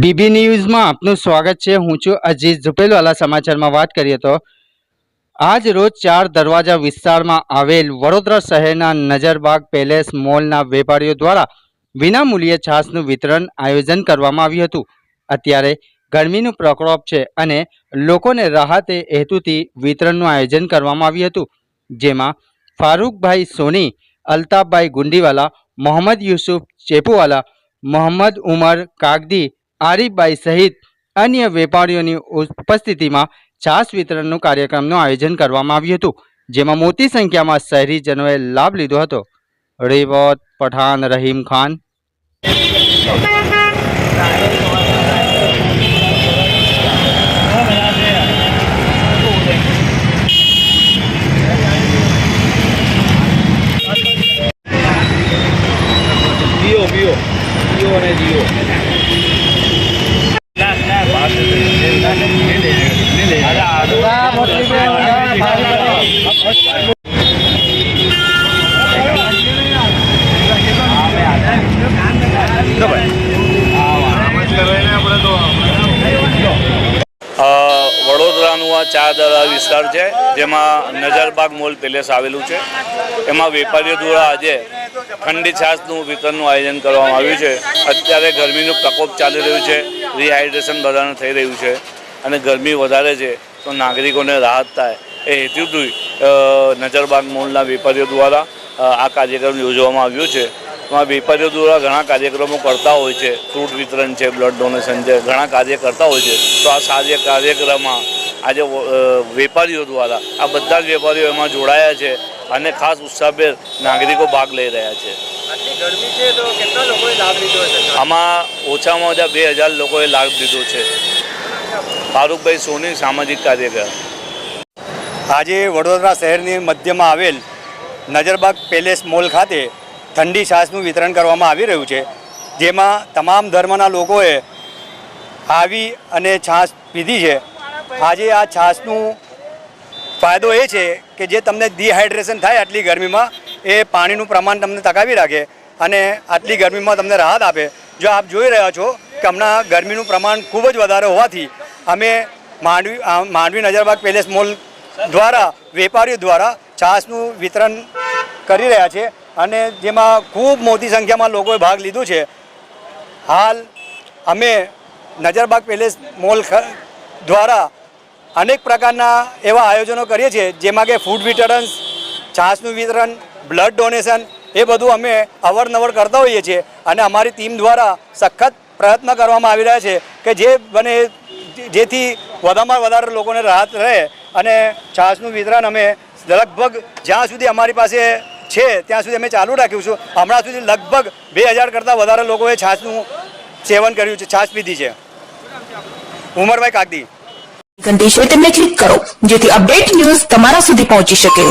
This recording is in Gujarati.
બીબી ન્યૂઝમાં આપનું સ્વાગત છે। હું છું અજીત ઝુપેલવાલા। સમાચારમાં વાત કરીએ તો આજ રોજ 4 દરવાજા વિસ્તારમાં આવેલ વડોદરા શહેરના નજરબાગ પેલેસ મોલના વેપારીઓ દ્વારા વિનામૂલ્યે છાશનું વિતરણ આયોજન કરવામાં આવ્યું હતું। અત્યારે ગરમીનું પ્રકોપ છે અને લોકોને રાહતે હેતુથી વિતરણનું આયોજન કરવામાં આવ્યું હતું, જેમાં ફારૂકભાઈ સોની, અલ્તાફભાઈ ગુંડીવાલા, મોહમ્મદ યુસુફ ચેપુવાલા, મોહમ્મદ ઉમર કાગદી, આરીફભાઈ સહિત અન્ય વેપારીઓની ઉપસ્થિતિમાં છાશ વિતરણનું કાર્યક્રમનું આયોજન કરવામાં આવ્યું હતું, જેમાં મોટી સંખ્યામાં શહેરીજનોએ લાભ લીધો હતો। રિપોર્ટ પઠાણ રહીમ ખાન। વડોદરાનું આ 4 દરવાજા વિસ્તાર છે, જેમાં નજરબાગ મોલ પેલેસ આવેલું છે। એમાં વેપારીઓ દ્વારા આજે ઠંડી છાશનું વિતરણનું આયોજન કરવામાં આવ્યું છે। અત્યારે ગરમીનું પ્રકોપ ચાલી રહ્યું છે, રિહાઇડ્રેશન બધાને થઈ રહ્યું છે અને ગરમી વધારે છે તો નાગરિકોને રાહત થાય એ હેતુથી નજરબાગ મોલના વેપારીઓ દ્વારા આ કાર્યક્રમ યોજવામાં આવ્યો છે। એમાં વેપારીઓ દ્વારા ઘણા કાર્યક્રમો કરતા હોય છે, ફ્રૂટ વિતરણ છે, બ્લડ ડોનેશન છે, ઘણા કાર્ય કરતા હોય છે। તો આ સારા કાર્યક્રમમાં આજે વેપારીઓ દ્વારા આ બધા જ વેપારીઓ એમાં જોડાયા છે અને ખાસ ઉત્સાહભેર નાગરિકો ભાગ લઈ રહ્યા છે। આમાં ઓછામાં ઓછા 2000 લોકોએ લાભ લીધો છે। ફારૂકભાઈ સોની, સામાજિક કાર્યકર। આજે વડોદરા શહેરની મધ્યમાં આવેલ નજરબાગ પેલેસ મોલ ખાતે ઠંડી છાશનું વિતરણ કરવામાં આવી રહ્યું છે, જેમાં તમામ ધર્મના લોકોએ આવી અને છાશ પીધી છે। આજે આ છાશનું ફાયદો એ છે કે જે તમને ડિહાઇડ્રેશન થાય આટલી ગરમીમાં, એ પાણીનું પ્રમાણ તમને ટકાવી રાખે અને આટલી ગરમીમાં તમને રાહત આપે। જો આપ જોઈ રહ્યા છો કે હમણાં ગરમીનું પ્રમાણ ખૂબ જ વધારે હોવાથી અમે માંડવી નજરબાગ પેલેસ મોલ દ્વારા વેપારીઓ દ્વારા છાશનું વિતરણ કરી રહ્યા છે અને જેમાં ખૂબ મોટી સંખ્યામાં લોકોએ ભાગ લીધો છે। હાલ અમે નજરબાગ પેલેસ મોલ દ્વારા અનેક પ્રકારના એવા આયોજનો કરીએ છીએ, જેમાં કે ફૂડ વિતરણ, છાશનું વિતરણ, બ્લડ ડોનેશન, એ બધું અમે અવારનવાર કરતા હોઈએ છીએ અને અમારી ટીમ દ્વારા સખત પ્રયત્ન કરવામાં આવી રહ્યા છે કે જે બને જેથી વધારેમાં વધારે લોકોને રાહત રહે અને છાશનું વિતરણ અમે લગભગ જ્યાં સુધી અમારી પાસે છે ત્યાં સુધી અમે ચાલુ રાખ્યું છું। હમણાં સુધી લગભગ 2000 કરતાં વધારે લોકોએ છાશનું સેવન કર્યું છે, છાશ પીધી છે। ઉમરભાઈ કાગદી। ઘંટી છે તેમને ક્લિક કરો જેથી અપડેટ ન્યૂઝ તમારા સુધી પહોંચી શકે।